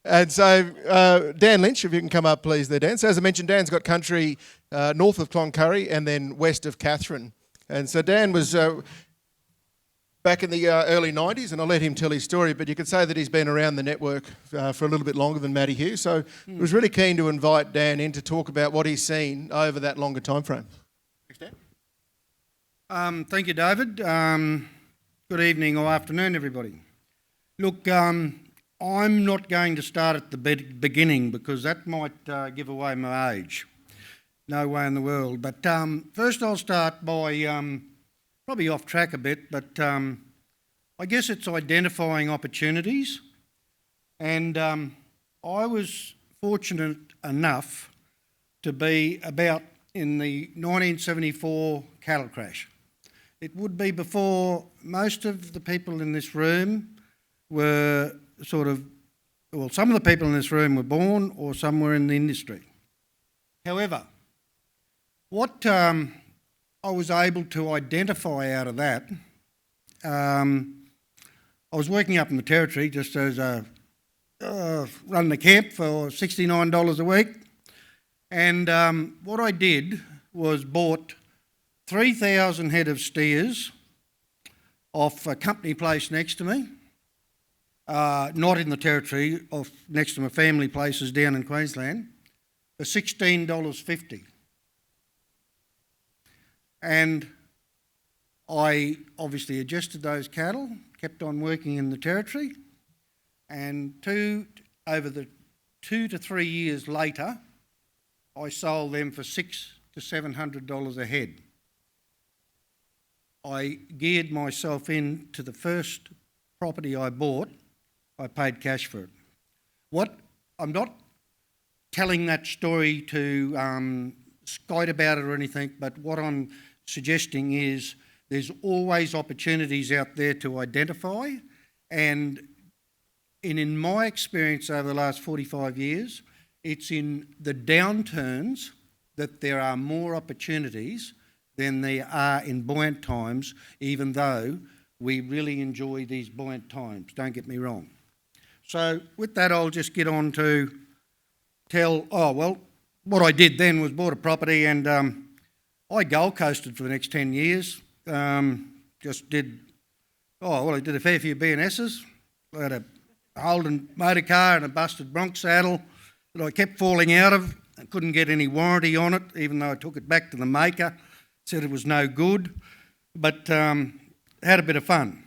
And so, Dan Lynch, if you can come up, please, there, Dan. So, as I mentioned, Dan's got country north of Cloncurry and then west of Katherine. And so, Dan was back in the early 90s, and I'll let him tell his story, but you could say that he's been around the network for a little bit longer than Matty Hughes. So, I was really keen to invite Dan in to talk about what he's seen over that longer time frame. Thanks, Dan. Thank you, David. Good evening or afternoon, everybody. Look, I'm not going to start at the beginning because that might give away my age. No way in the world. But first I'll start by, probably off track a bit, but I guess it's identifying opportunities. And I was fortunate enough to be about in the 1974 cattle crash. It would be before most of the people in this room were some of the people in this room were born or some were in the industry. However, what I was able to identify out of that, I was working up in the Territory just as running a camp for $69 a week, and what I did was bought 3,000 head of steers off a company place next to me, not in the Territory, off next to my family places down in Queensland, for $16.50. And I obviously adjusted those cattle, kept on working in the Territory, and over the 2 to 3 years later, I sold them for $600 to $700 a head. I geared myself into the first property I bought. I paid cash for it. I'm not telling that story to skite about it or anything, but what I'm suggesting is there's always opportunities out there to identify, and in my experience over the last 45 years, it's in the downturns that there are more opportunities than there are in buoyant times, even though we really enjoy these buoyant times, don't get me wrong. So with that, I'll just get on to what I did then was bought a property, and I Gold Coasted for the next 10 years. I did a fair few B&Ss. I had a Holden motor car and a busted Bronx saddle that I kept falling out of. I couldn't get any warranty on it, even though I took it back to the maker, said it was no good, but had a bit of fun.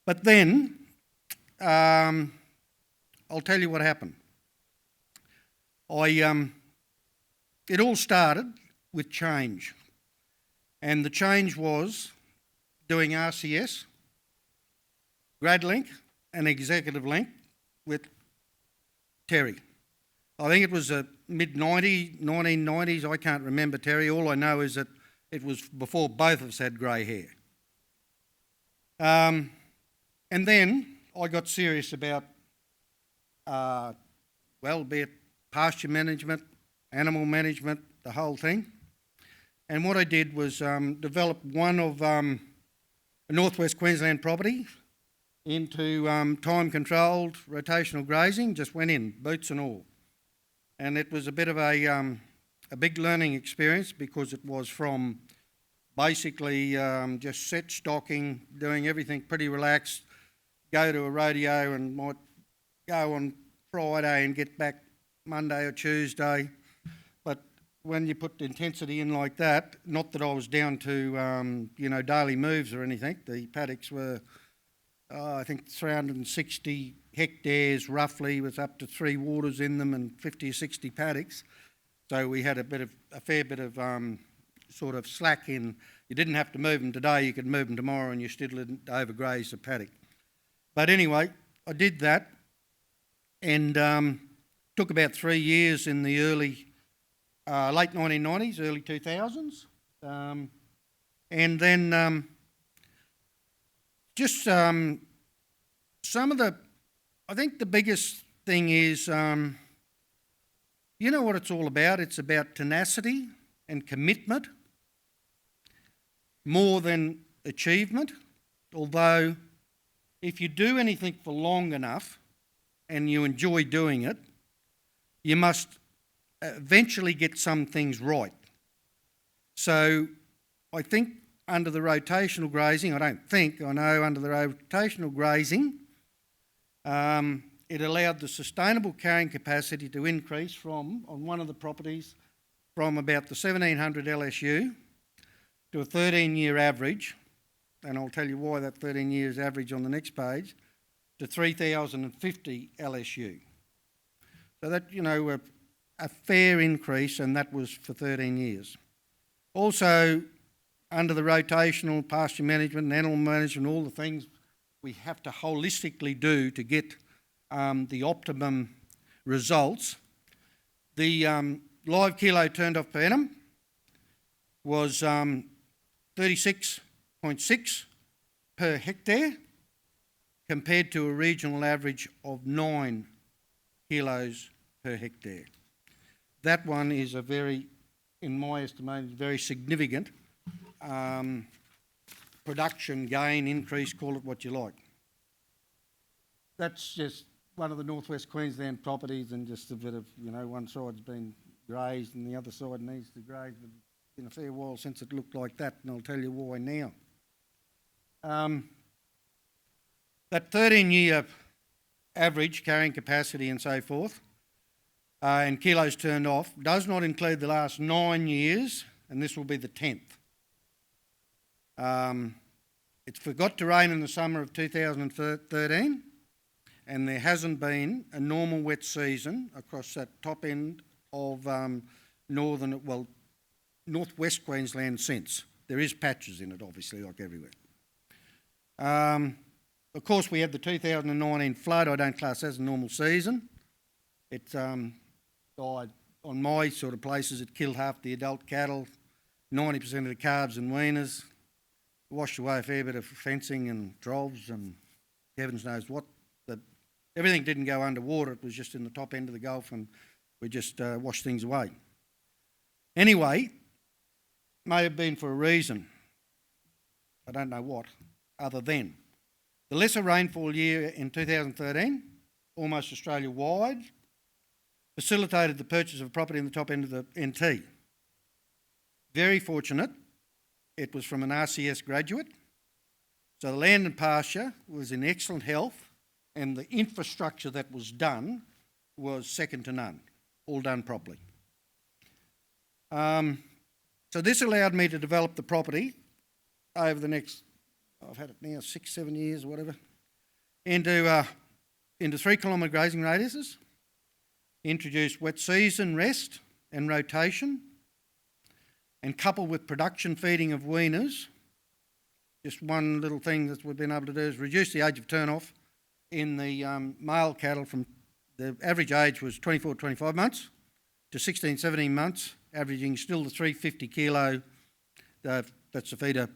But then, I'll tell you what happened. It all started with change, and the change was doing RCS, grad link and executive link with Terry. I think it was a mid-1990s, I can't remember, Terry. All I know is that it was before both of us had grey hair. And then I got serious about, be it pasture management, animal management, the whole thing. And what I did was develop one of a northwest Queensland property into time-controlled rotational grazing, just went in, boots and all. And it was a bit of a big learning experience because it was from basically just set stocking, doing everything pretty relaxed, go to a rodeo and might go on Friday and get back Monday or Tuesday. But when you put the intensity in like that, not that I was down to daily moves or anything, the paddocks were I think 360 hectares roughly, with up to 3 waters in them and 50 or 60 paddocks. So we had a fair bit of sort of slack in. You didn't have to move them today, you could move them tomorrow and you still didn't overgraze the paddock. But anyway, I did that, and took about 3 years in the late 1990s, early 2000s. And then some of the, I think the biggest thing is, you know what it's all about? It's about tenacity and commitment more than achievement. Although if you do anything for long enough, and you enjoy doing it, you must eventually get some things right. So I think under the rotational grazing, I know under the rotational grazing, it allowed the sustainable carrying capacity to increase from, on one of the properties, from about the 1700 LSU to a 13-year average, and I'll tell you why that 13 years average on the next page, to 3050 LSU. So that, a fair increase, and that was for 13 years. Also, under the rotational pasture management and animal management, all the things we have to holistically do to get the optimum results, the live kilo turned off per annum was 36.6 per hectare, compared to a regional average of 9 kilos per hectare. That one is a very, in my estimation, very significant production gain, increase, call it what you like. That's just one of the northwest Queensland properties, and just a bit of, one side's been grazed and the other side needs to graze, but it's been a fair while since it looked like that, and I'll tell you why now. That 13-year average carrying capacity and so forth, and kilos turned off, does not include the last 9 years, and this will be the 10th. It forgot to rain in the summer of 2013, and there hasn't been a normal wet season across that top end of northwest Queensland since. There is patches in it, obviously, like everywhere. Of course, we had the 2019 flood. I don't class as a normal season. It died, on my sort of places, it killed half the adult cattle, 90% of the calves and weaners, washed away a fair bit of fencing and troughs and heavens knows what. Everything didn't go underwater. It was just in the top end of the Gulf, and we just washed things away. Anyway, may have been for a reason. I don't know what, other than the lesser rainfall year in 2013, almost Australia-wide, facilitated the purchase of property in the top end of the NT. Very fortunate. It was from an RCS graduate. So the land and pasture was in excellent health, and the infrastructure that was done was second to none, all done properly. So this allowed me to develop the property over the next, I've had it now 6-7 years or whatever, into 3 kilometre grazing radiuses, introduced wet season rest and rotation, and coupled with production feeding of weaners. Just one little thing that we've been able to do is reduce the age of turn-off in the male cattle from, the average age was 24-25 months to 16-17 months, averaging still the 350 kilo, that's the feeder,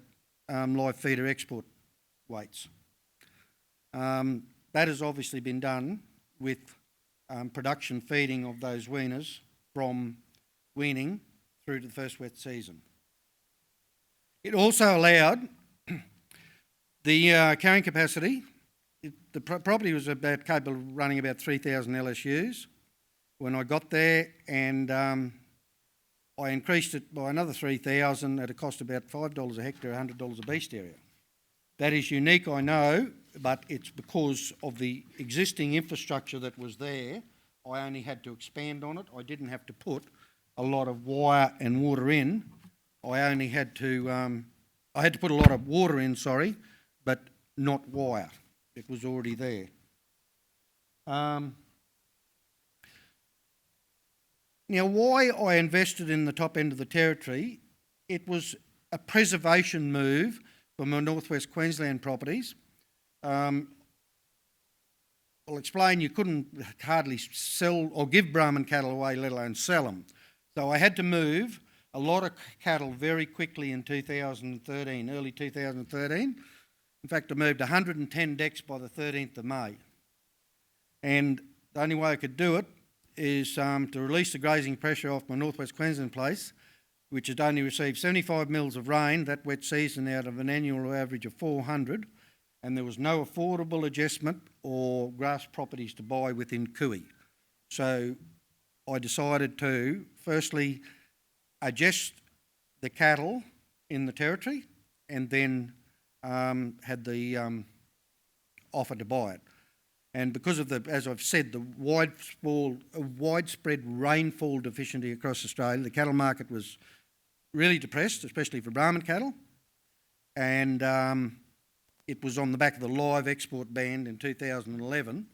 live feeder export weights. That has obviously been done with production feeding of those weaners from weaning through to the first wet season. It also allowed the carrying capacity. The property was capable of running about 3,000 LSUs when I got there, and I increased it by another 3,000 at a cost of about $5 a hectare, $100 a beast area. That is unique, I know, but it's because of the existing infrastructure that was there. I only had to expand on it. I didn't have to put a lot of wire and water in. I had to put a lot of water in, but not wire. It was already there. Now, why I invested in the top end of the territory, it was a preservation move for my northwest Queensland properties. I'll explain, you couldn't hardly sell or give Brahman cattle away, let alone sell them. So I had to move a lot of cattle very quickly in 2013, early 2013. In fact, I moved 110 decks by the 13th of May. And the only way I could do it is to release the grazing pressure off my northwest Queensland place, which had only received 75 mils of rain that wet season out of an annual average of 400, and there was no affordable adjustment or grass properties to buy within QE. So I decided to firstly adjust the cattle in the territory and then had the offer to buy it. And because of the, as I've said, the widespread rainfall deficiency across Australia, the cattle market was really depressed, especially for Brahman cattle. And it was on the back of the live export ban in 2011.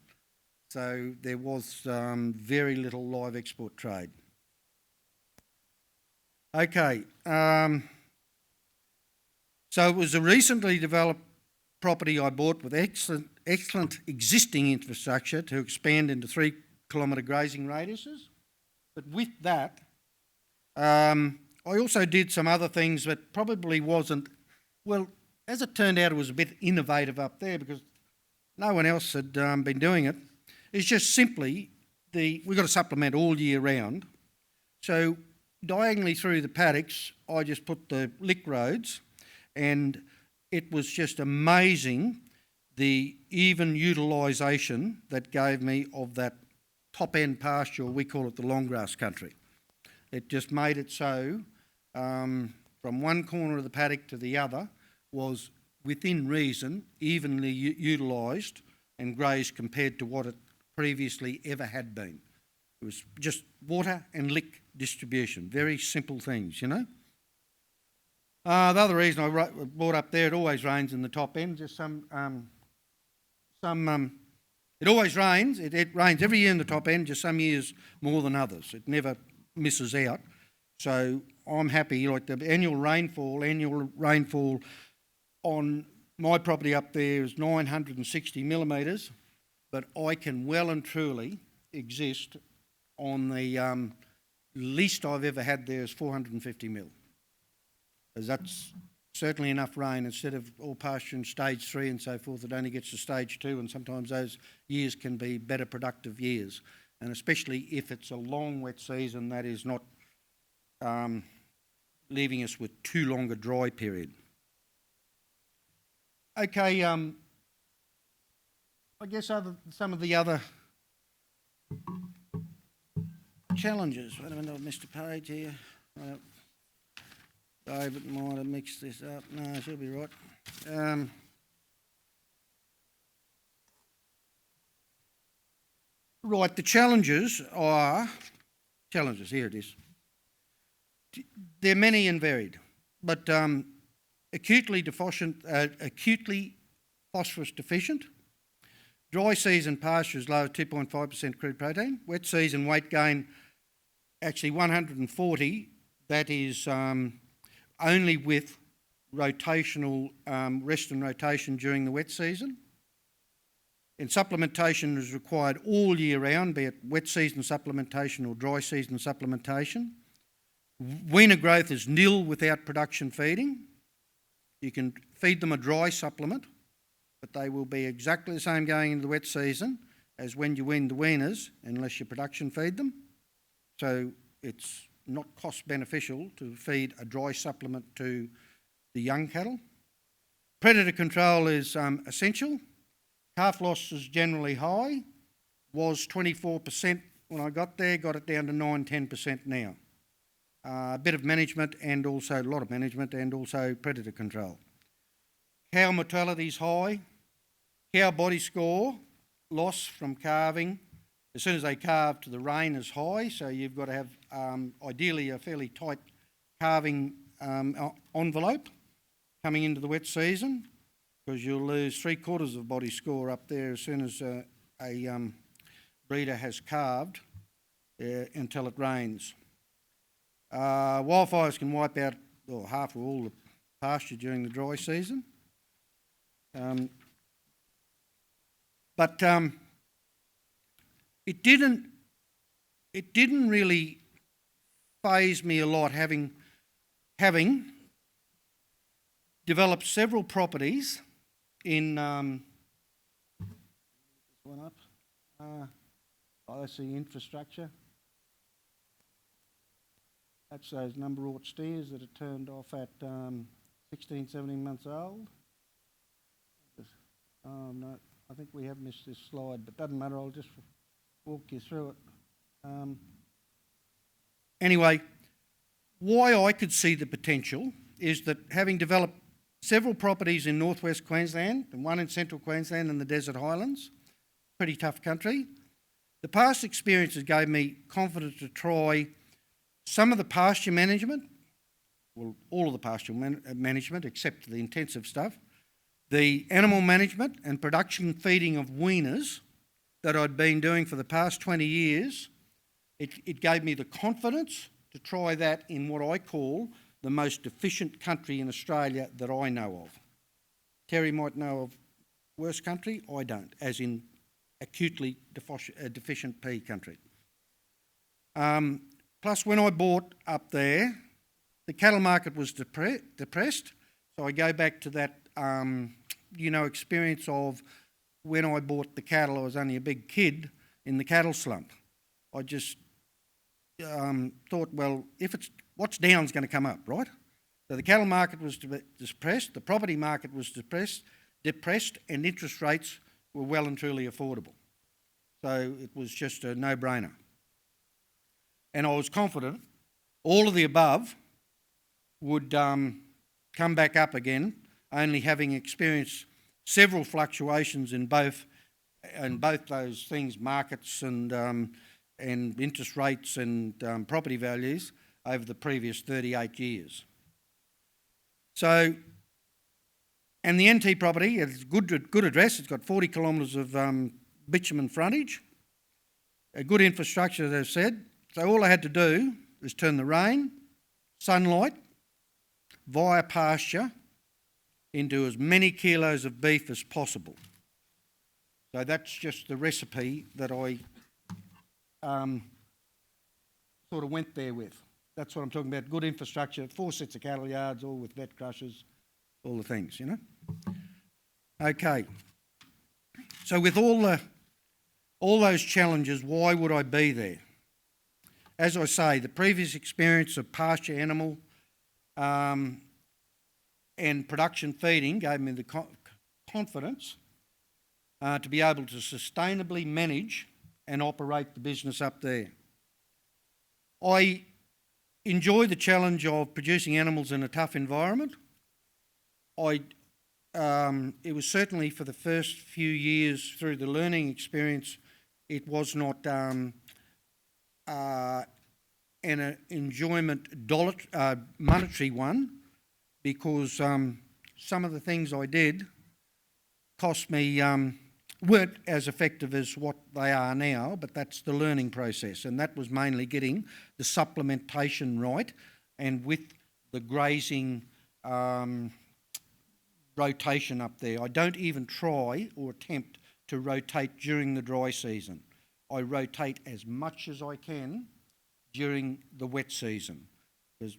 So there was very little live export trade. Okay. So it was a recently developed property I bought with excellent existing infrastructure to expand into 3 kilometre grazing radiuses. But with that, I also did some other things that probably wasn't, well, as it turned out, it was a bit innovative up there because no one else had been doing it. It's just simply we've got to supplement all year round. So diagonally through the paddocks, I just put the lick roads, and it was just amazing the even utilisation that gave me of that top end pasture, we call it the long grass country. It just made it so from one corner of the paddock to the other was within reason evenly utilised and grazed compared to what it previously ever had been. It was just water and lick distribution, very simple things, you know. The other reason I brought up there, it always rains in the top end. Just it always rains. It rains every year in the top end, just some years more than others. It never misses out. So I'm happy, like the annual rainfall on my property up there is 960 millimetres, but I can well and truly exist on the least I've ever had there is 450 mil. Because that's certainly enough rain. Instead of all pasture in stage 3 and so forth, it only gets to stage 2, and sometimes those years can be better productive years. And especially if it's a long wet season, that is not leaving us with too long a dry period. Okay, I guess some of the other challenges. Wait a minute, I've missed a page here. David might have mixed this up. No, she'll be right. Right, the challenges are... Challenges, here it is. They're many and varied, but acutely phosphorus deficient, dry season pasture is low at 2.5% crude protein, wet season weight gain actually 140, that is only with rotational rest and rotation during the wet season. And supplementation is required all year round, be it wet season supplementation or dry season supplementation. Weaner growth is nil without production feeding. You can feed them a dry supplement, but they will be exactly the same going into the wet season as when you wean the weaners, unless you production feed them. So it's not cost beneficial to feed a dry supplement to the young cattle. Predator control is essential. Calf loss is generally high, was 24% when I got there, got it down to 9-10% now. A bit of management and also a lot of management and also predator control. Cow mortality is high. Cow body score, loss from calving, as soon as they calve to the rein is high, so you've got to have ideally a fairly tight calving envelope coming into the wet season, because you'll lose 3/4 of body score up there as soon as a breeder has calved until it rains. Wildfires can wipe out half of all the pasture during the dry season. But it didn't really faze me a lot, having developed several properties in this one up. That's the infrastructure. That's those number-wrought steers that are turned off at 16, 17 months old. No, I think we have missed this slide, but doesn't matter, I'll just walk you through it. Anyway, why I could see the potential is that having developed several properties in northwest Queensland and one in central Queensland and the Desert Highlands, pretty tough country, the past experiences gave me confidence to try some of the pasture management, well, all of the pasture management except the intensive stuff, the animal management and production feeding of weaners that I'd been doing for the past 20 years. It gave me the confidence to try that in what I call the most efficient country in Australia that I know of. Terry might know of worse country, I don't, as in acutely deficient pea country. Plus, when I bought up there, the cattle market was depressed, so I go back to that, experience of when I bought the cattle. I was only a big kid in the cattle slump. I just thought, well, what's down's going to come up, right? So the cattle market was depressed, the property market was depressed, and interest rates were well and truly affordable. So it was just a no-brainer. And I was confident all of the above would come back up again, only having experienced several fluctuations in both those things, markets and interest rates and property values over the previous 38 years. So, and the NT property, it's a good address. It's got 40 kilometres of bitumen frontage, a good infrastructure, as I've said. So all I had to do was turn the rain, sunlight, via pasture into as many kilos of beef as possible. So that's just the recipe that I sort of went there with. That's what I'm talking about, good infrastructure, 4 sets of cattle yards, all with vet crushers, all the things, you know. Okay, so with all those challenges, why would I be there? As I say, the previous experience of pasture animal and production feeding gave me the confidence to be able to sustainably manage and operate the business up there. I enjoy the challenge of producing animals in a tough environment. It was certainly for the first few years through the learning experience, it was not an enjoyment monetary one, because some of the things I did cost me, weren't as effective as what they are now, but that's the learning process, and that was mainly getting the supplementation right, and with the grazing rotation up there. I don't even try or attempt to rotate during the dry season. I rotate as much as I can during the wet season, because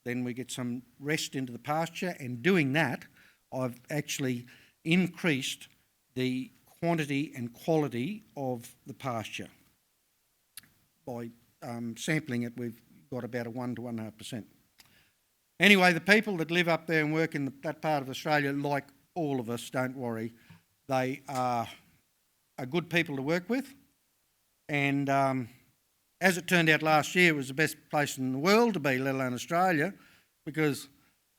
then we get some rest into the pasture, and doing that, I've actually increased the quantity and quality of the pasture. By sampling it, we've got about a 1 to 1.5%. Anyway, the people that live up there and work in that part of Australia, like all of us, don't worry, they are good people to work with, and as it turned out last year, it was the best place in the world to be, let alone Australia, because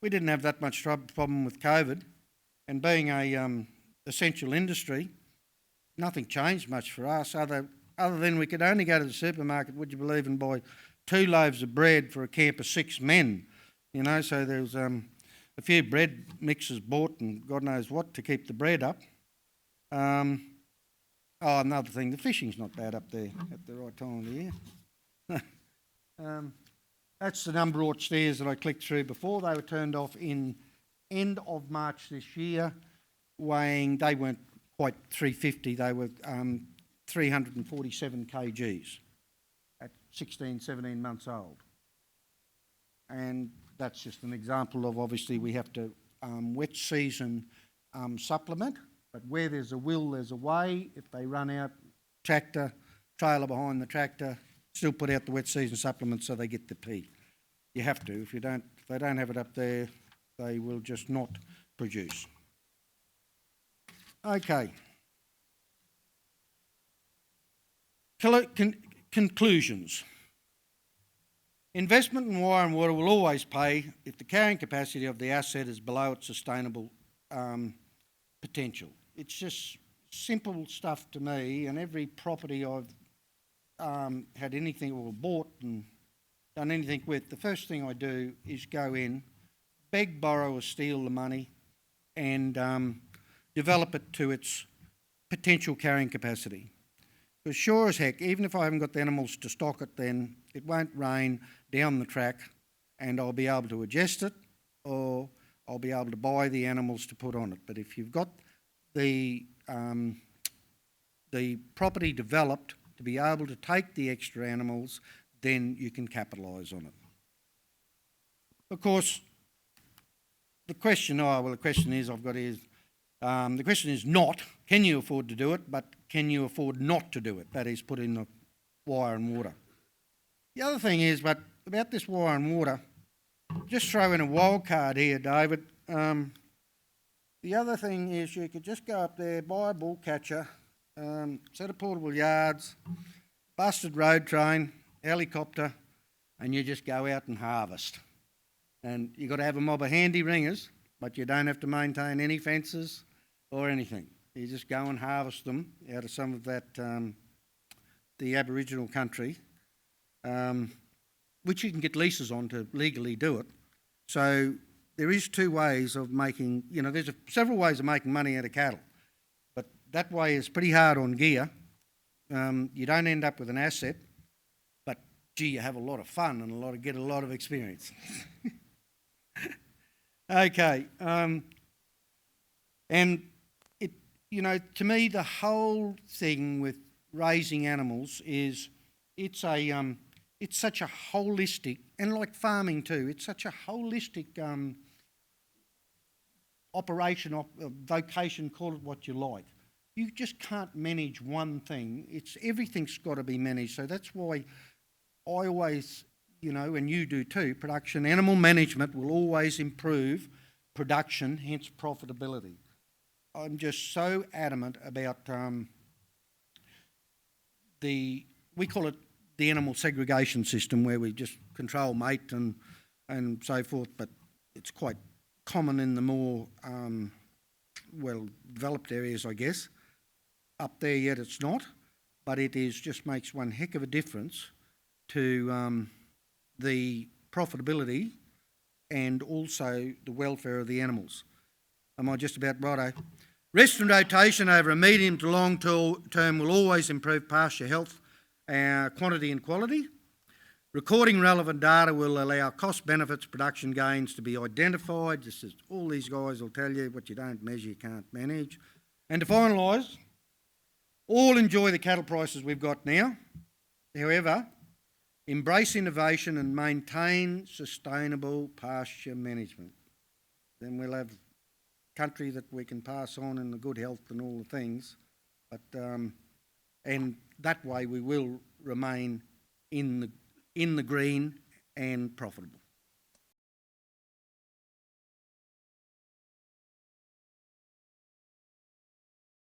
we didn't have that much problem with COVID, and being a essential industry, nothing changed much for us other than we could only go to the supermarket, would you believe, and buy 2 loaves of bread for a camp of 6 men, you know, so there was a few bread mixes bought and God knows what to keep the bread up. Another thing, the fishing's not bad up there at the right time of the year. That's the number of stairs that I clicked through before. They were turned off in end of March this year, weighing, they weren't quite 350, they were 347 kgs at 16, 17 months old. And that's just an example of, obviously, we have to wet season supplement, but where there's a will, there's a way. If they run out, tractor, trailer behind the tractor, still put out the wet season supplement so they get the pea. You have to. If they don't have it up there, they will just not produce. Okay. Conclusions. Investment in wire and water will always pay if the carrying capacity of the asset is below its sustainable potential. It's just simple stuff to me, and every property I've had anything or bought and done anything with, the first thing I do is go in, beg, borrow or steal the money and develop it to its potential carrying capacity. Because sure as heck, even if I haven't got the animals to stock it, then it won't rain down the track and I'll be able to adjust it, or I'll be able to buy the animals to put on it. But if you've got the property developed to be able to take the extra animals, then you can capitalise on it. Of course, the question is not, can you afford to do it, but can you afford not to do it? That is, put in the wire and water. The other thing is, but about this wire and water, just throw in a wild card here, David. The other thing is you could just go up there, buy a bull catcher, set of portable yards, busted road train, helicopter, and you just go out and harvest. And you've got to have a mob of handy ringers, but you don't have to maintain any fences or anything. You just go and harvest them out of some of that, the Aboriginal country, which you can get leases on to legally do it. So there is two ways of making, there's several ways of making money out of cattle, but that way is pretty hard on gear. You don't end up with an asset, but gee, you have a lot of fun and get a lot of experience. Okay, and it, to me, the whole thing with raising animals is it's such a holistic, and like farming too, it's such a holistic operation, vocation, call it what you like. You just can't manage one thing. Everything's got to be managed. So that's why I always, and you do too, animal management will always improve production, hence profitability. I'm just so adamant about we call it the animal segregation system, where we just control mate and so forth, but it's quite common in the more well-developed areas, I guess. Up there yet it's not, but it just makes one heck of a difference to the profitability and also the welfare of the animals. Am I just about righto? Rest and rotation over a medium to long term will always improve pasture health, quantity and quality. Recording relevant data will allow cost benefits, production gains to be identified, just as all these guys will tell you, what you don't measure you can't manage. And to finalise, all enjoy the cattle prices we've got now. However, embrace innovation and maintain sustainable pasture management. Then we'll have country that we can pass on in the good health and all the things. But and that way we will remain in the green and profitable.